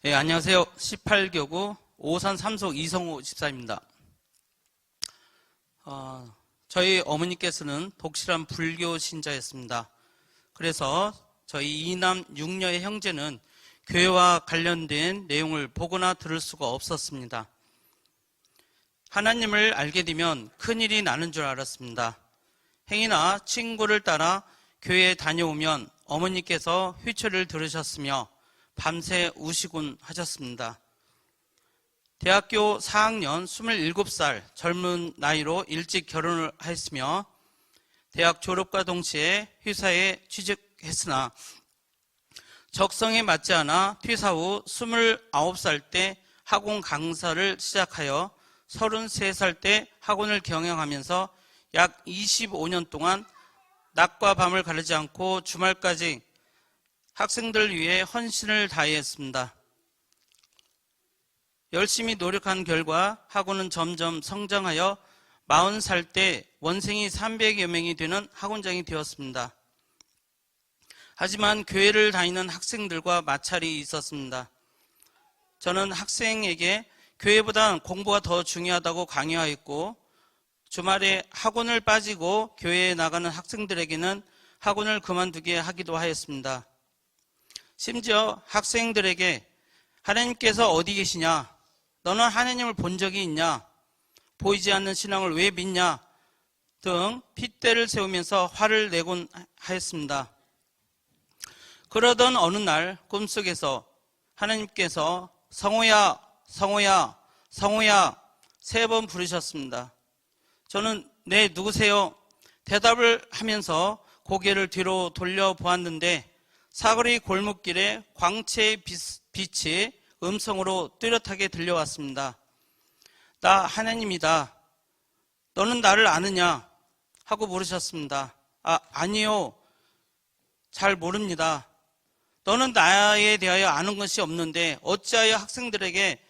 안녕하세요. 18교구 오산 삼소 이성호 집사입니다. 저희 어머니께서는 독실한 불교 신자였습니다. 그래서 저희 이남 6녀의 형제는 교회와 관련된 내용을 보거나 들을 수가 없었습니다. 하나님을 알게 되면 큰일이 나는 줄 알았습니다. 행이나 친구를 따라 교회에 다녀오면 어머니께서 휘철을 들으셨으며 밤새 우시곤 하셨습니다. 대학교 4학년 27살 젊은 나이로 일찍 결혼을 하였으며 대학 졸업과 동시에 회사에 취직했으나 적성에 맞지 않아 퇴사 후 29살 때 학원 강사를 시작하여 33살 때 학원을 경영하면서 약 25년 동안 낮과 밤을 가리지 않고 주말까지 학생들을 위해 헌신을 다했습니다. 열심히 노력한 결과 학원은 점점 성장하여 40살 때 원생이 300여 명이 되는 학원장이 되었습니다. 하지만 교회를 다니는 학생들과 마찰이 있었습니다. 저는 학생에게 교회보다 공부가 더 중요하다고 강요하였고 주말에 학원을 빠지고 교회에 나가는 학생들에게는 학원을 그만두게 하기도 하였습니다. 심지어 학생들에게 하나님께서 어디 계시냐? 너는 하나님을 본 적이 있냐? 보이지 않는 신앙을 왜 믿냐? 등 핏대를 세우면서 화를 내곤 하였습니다. 그러던 어느 날 꿈속에서 하나님께서 성호야, 성호야, 성호야 3번 부르셨습니다. 저는 네, 누구세요? 대답을 하면서 고개를 뒤로 돌려보았는데 사거리 골목길에 광채의 빛이 음성으로 뚜렷하게 들려왔습니다. 나 하나님이다. 너는 나를 아느냐? 하고 물으셨습니다. 아니요. 잘 모릅니다. 너는 나에 대하여 아는 것이 없는데 어찌하여 학생들에게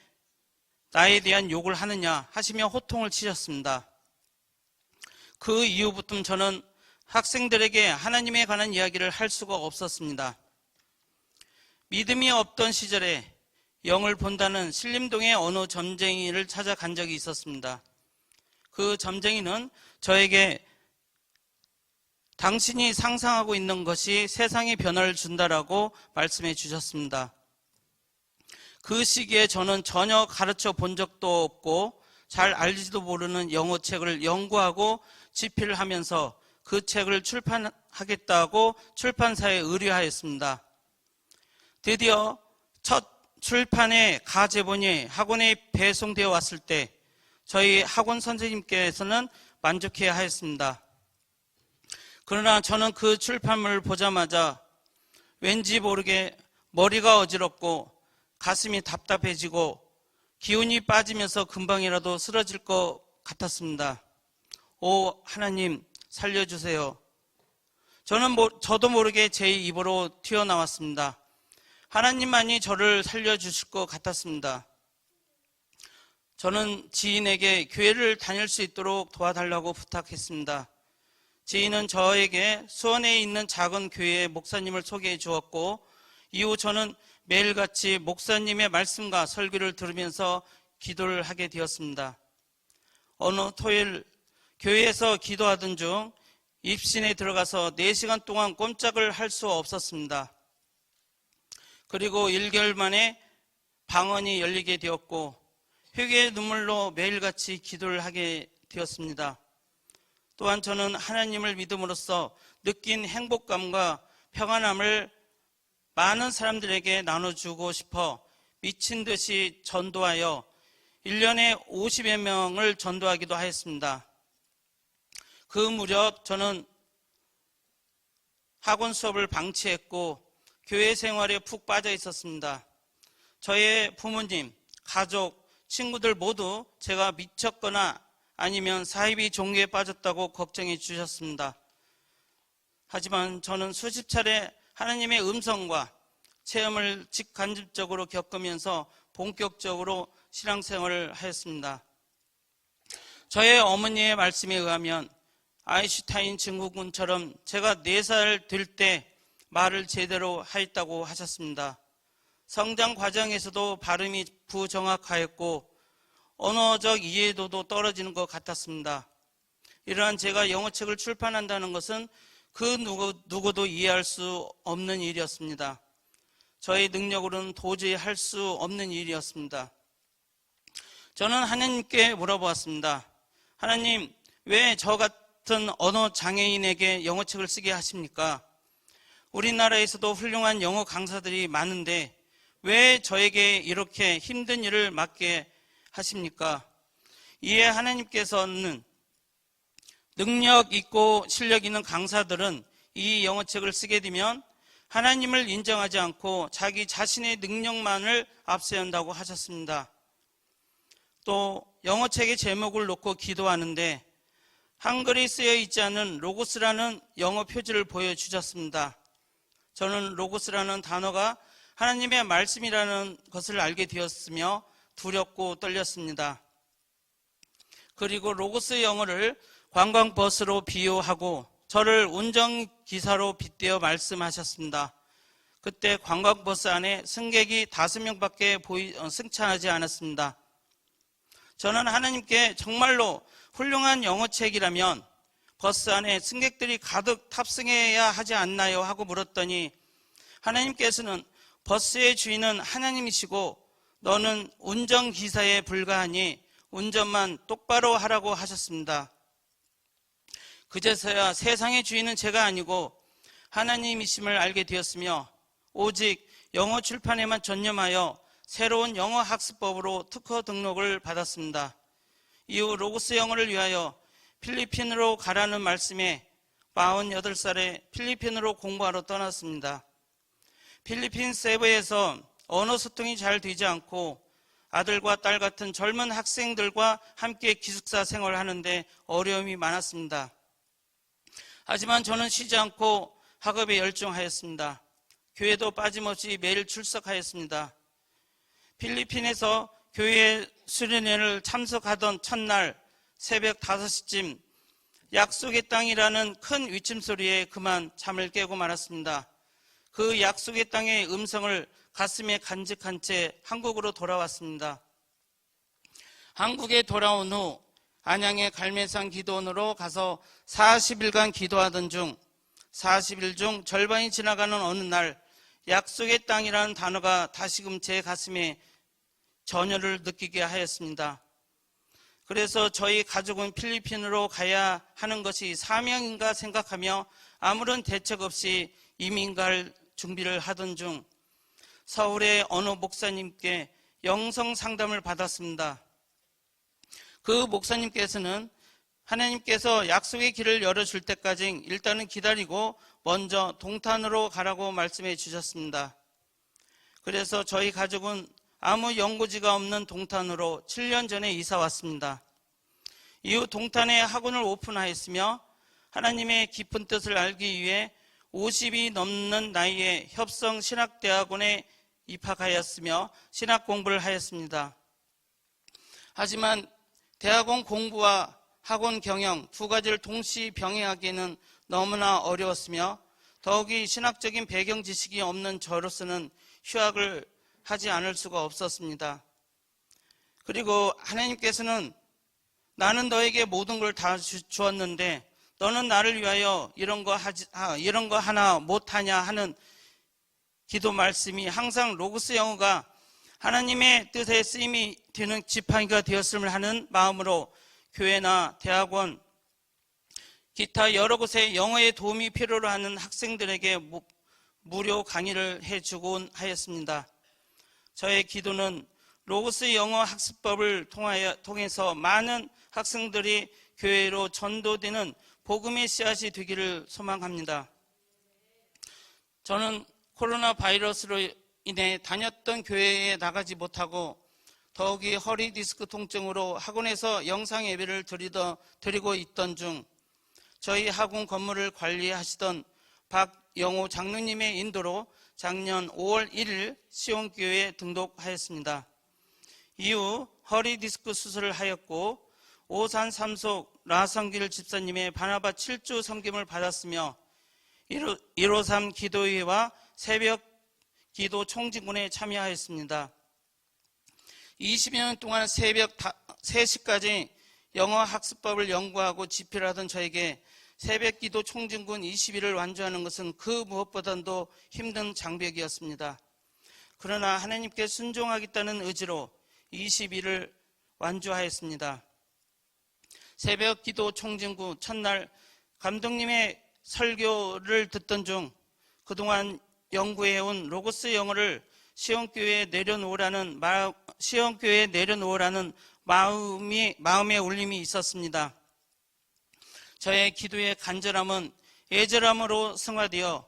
나에 대한 욕을 하느냐 하시며 호통을 치셨습니다. 그 이후부터 저는 학생들에게 하나님에 관한 이야기를 할 수가 없었습니다. 믿음이 없던 시절에 영을 본다는 신림동의 어느 점쟁이를 찾아간 적이 있었습니다. 그 점쟁이는 저에게 당신이 상상하고 있는 것이 세상에 변화를 준다라고 말씀해 주셨습니다. 그 시기에 저는 전혀 가르쳐 본 적도 없고 잘 알지도 모르는 영어 책을 연구하고 집필을 하면서 그 책을 출판하겠다고 출판사에 의뢰하였습니다. 드디어 첫 출판의 가제본이 학원에 배송되어 왔을 때 저희 학원 선생님께서는 만족해 하였습니다. 그러나 저는 그 출판물을 보자마자 왠지 모르게 머리가 어지럽고 가슴이 답답해지고 기운이 빠지면서 금방이라도 쓰러질 것 같았습니다. 오 하나님 살려주세요. 저도 모르게 제 입으로 튀어나왔습니다. 하나님만이 저를 살려주실 것 같았습니다. 저는 지인에게 교회를 다닐 수 있도록 도와달라고 부탁했습니다. 지인은 저에게 수원에 있는 작은 교회의 목사님을 소개해 주었고 이후 저는 매일같이 목사님의 말씀과 설교를 들으면서 기도를 하게 되었습니다. 어느 토요일 교회에서 기도하던 중 입신에 들어가서 4시간 동안 꼼짝을 할 수 없었습니다. 그리고 1개월 만에 방언이 열리게 되었고 회개의 눈물로 매일같이 기도를 하게 되었습니다. 또한 저는 하나님을 믿음으로써 느낀 행복감과 평안함을 많은 사람들에게 나눠주고 싶어 미친 듯이 전도하여 1년에 50여 명을 전도하기도 하였습니다. 그 무렵 저는 학원 수업을 방치했고 교회 생활에 푹 빠져 있었습니다. 저의 부모님, 가족, 친구들 모두 제가 미쳤거나 아니면 사이비 종교에 빠졌다고 걱정해 주셨습니다. 하지만 저는 수십 차례 하나님의 음성과 체험을 직간접적으로 겪으면서 본격적으로 신앙생활을 하였습니다. 저의 어머니의 말씀에 의하면 아인슈타인 증후군처럼 제가 4살 될 때 말을 제대로 하였다고 하셨습니다. 성장 과정에서도 발음이 부정확하였고 언어적 이해도도 떨어지는 것 같았습니다. 이러한 제가 영어책을 출판한다는 것은 그 누구도 이해할 수 없는 일이었습니다. 저의 능력으로는 도저히 할 수 없는 일이었습니다. 저는 하나님께 물어보았습니다. 하나님, 왜 저 같은 언어 장애인에게 영어책을 쓰게 하십니까? 우리나라에서도 훌륭한 영어 강사들이 많은데 왜 저에게 이렇게 힘든 일을 맡게 하십니까? 이에 하나님께서는 능력 있고 실력 있는 강사들은 이 영어책을 쓰게 되면 하나님을 인정하지 않고 자기 자신의 능력만을 앞세운다고 하셨습니다. 또 영어책의 제목을 놓고 기도하는데 한글이 쓰여 있지 않은 로고스라는 영어 표지를 보여주셨습니다. 저는 로고스라는 단어가 하나님의 말씀이라는 것을 알게 되었으며 두렵고 떨렸습니다. 그리고 로고스 영어를 관광버스로 비유하고 저를 운전기사로 빗대어 말씀하셨습니다. 그때 관광버스 안에 승객이 5명밖에 승차하지 않았습니다. 저는 하나님께 정말로 훌륭한 영어책이라면 버스 안에 승객들이 가득 탑승해야 하지 않나요? 하고 물었더니 하나님께서는 버스의 주인은 하나님이시고 너는 운전기사에 불과하니 운전만 똑바로 하라고 하셨습니다. 그제서야 세상의 주인은 제가 아니고 하나님이심을 알게 되었으며 오직 영어 출판에만 전념하여 새로운 영어 학습법으로 특허 등록을 받았습니다. 이후 로고스 영어를 위하여 필리핀으로 가라는 말씀에 48살에 필리핀으로 공부하러 떠났습니다. 필리핀 세부에서 언어 소통이 잘 되지 않고 아들과 딸 같은 젊은 학생들과 함께 기숙사 생활을 하는데 어려움이 많았습니다. 하지만 저는 쉬지 않고 학업에 열중하였습니다. 교회도 빠짐없이 매일 출석하였습니다. 필리핀에서 교회 수련회를 참석하던 첫날 새벽 5시쯤 약속의 땅이라는 큰 외침소리에 그만 잠을 깨고 말았습니다. 그 약속의 땅의 음성을 가슴에 간직한 채 한국으로 돌아왔습니다. 한국에 돌아온 후 안양의 갈매산 기도원으로 가서 40일간 기도하던 중 40일 중 절반이 지나가는 어느 날 약속의 땅이라는 단어가 다시금 제 가슴에 전율을 느끼게 하였습니다. 그래서 저희 가족은 필리핀으로 가야 하는 것이 사명인가 생각하며 아무런 대책 없이 이민 갈 준비를 하던 중 서울의 어느 목사님께 영성 상담을 받았습니다. 그 목사님께서는 하나님께서 약속의 길을 열어줄 때까지 일단은 기다리고 먼저 동탄으로 가라고 말씀해 주셨습니다. 그래서 저희 가족은 아무 연고지가 없는 동탄으로 7년 전에 이사 왔습니다. 이후 동탄에 학원을 오픈하였으며 하나님의 깊은 뜻을 알기 위해 50이 넘는 나이에 협성신학대학원에 입학하였으며 신학 공부를 하였습니다. 하지만 대학원 공부와 학원 경영 두 가지를 동시 병행하기에는 너무나 어려웠으며 더욱이 신학적인 배경 지식이 없는 저로서는 휴학을 하지 않을 수가 없었습니다. 그리고 하나님께서는 나는 너에게 모든 걸 다 주었는데 너는 나를 위하여 이런 거 하나 못하냐 하는 기도 말씀이 항상 로고스 영어가 하나님의 뜻에 쓰임이 되는 지팡이가 되었음을 하는 마음으로 교회나 대학원, 기타 여러 곳에 영어의 도움이 필요로 하는 학생들에게 무료 강의를 해주곤 하였습니다. 저의 기도는 로고스 영어 학습법을 통해서 많은 학생들이 교회로 전도되는 복음의 씨앗이 되기를 소망합니다. 저는 코로나 바이러스로 인해 다녔던 교회에 나가지 못하고 더욱이 허리 디스크 통증으로 학원에서 영상 예배를 드리고 있던 중 저희 학원 건물을 관리하시던 박영호 장로님의 인도로 작년 5월 1일 시온교회에 등록하였습니다. 이후 허리 디스크 수술을 하였고 오산 삼속 라성길 집사님의 바나바 7주 섬김을 받았으며 153 기도회와 새벽 기도 총진군에 참여하였습니다. 20여 년 동안 새벽 3시까지 영어 학습법을 연구하고 집필하던 저에게 새벽 기도 총진군 20일을 완주하는 것은 그 무엇보다도 힘든 장벽이었습니다. 그러나 하나님께 순종하겠다는 의지로 20일을 완주하였습니다. 새벽 기도 총진군 첫날 감독님의 설교를 듣던 중 그동안 연구해온 로고스 영어를 시온교회에 내려놓으라는 마음의 울림이 있었습니다. 저의 기도의 간절함은 애절함으로 승화되어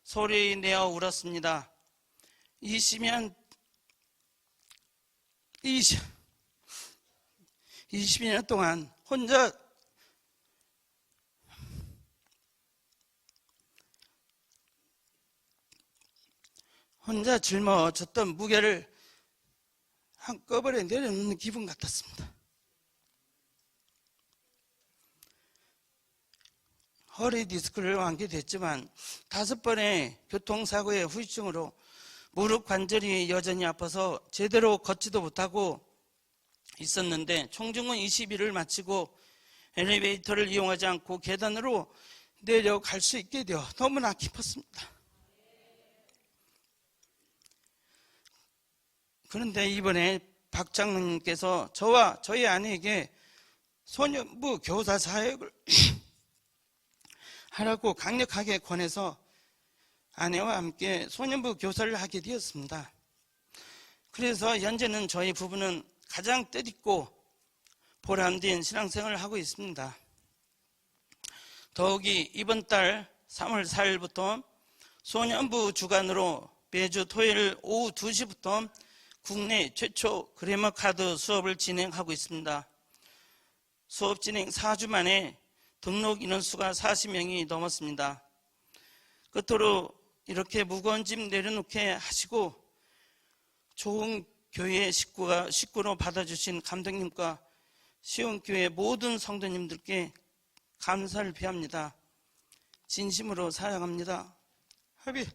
소리내어 울었습니다. 20년 동안 혼자 짊어졌던 무게를 한꺼번에 내려놓는 기분 같았습니다. 허리 디스크를 완게 됐지만 5번의 교통사고의 후유증으로 무릎 관절이 여전히 아파서 제대로 걷지도 못하고 있었는데 총진군 20일을 마치고 엘리베이터를 이용하지 않고 계단으로 내려갈 수 있게 되어 너무나 기뻤습니다. 그런데 이번에 박 장로님께서 저와 저희 아내에게 소년부 교사 사역을 하라고 강력하게 권해서 아내와 함께 소년부 교사를 하게 되었습니다. 그래서 현재는 저희 부부는 가장 뜻있고 보람된 신앙생활을 하고 있습니다. 더욱이 이번 달 3월 4일부터 소년부 주간으로 매주 토요일 오후 2시부터 국내 최초 그래머 카드 수업을 진행하고 있습니다. 수업 진행 4주 만에 등록 인원수가 40명이 넘었습니다. 끝으로 이렇게 무거운 짐 내려놓게 하시고 좋은 교회 식구로 받아주신 감독님과 시온교회 모든 성도님들께 감사를 표합니다. 진심으로 사랑합니다. 합의.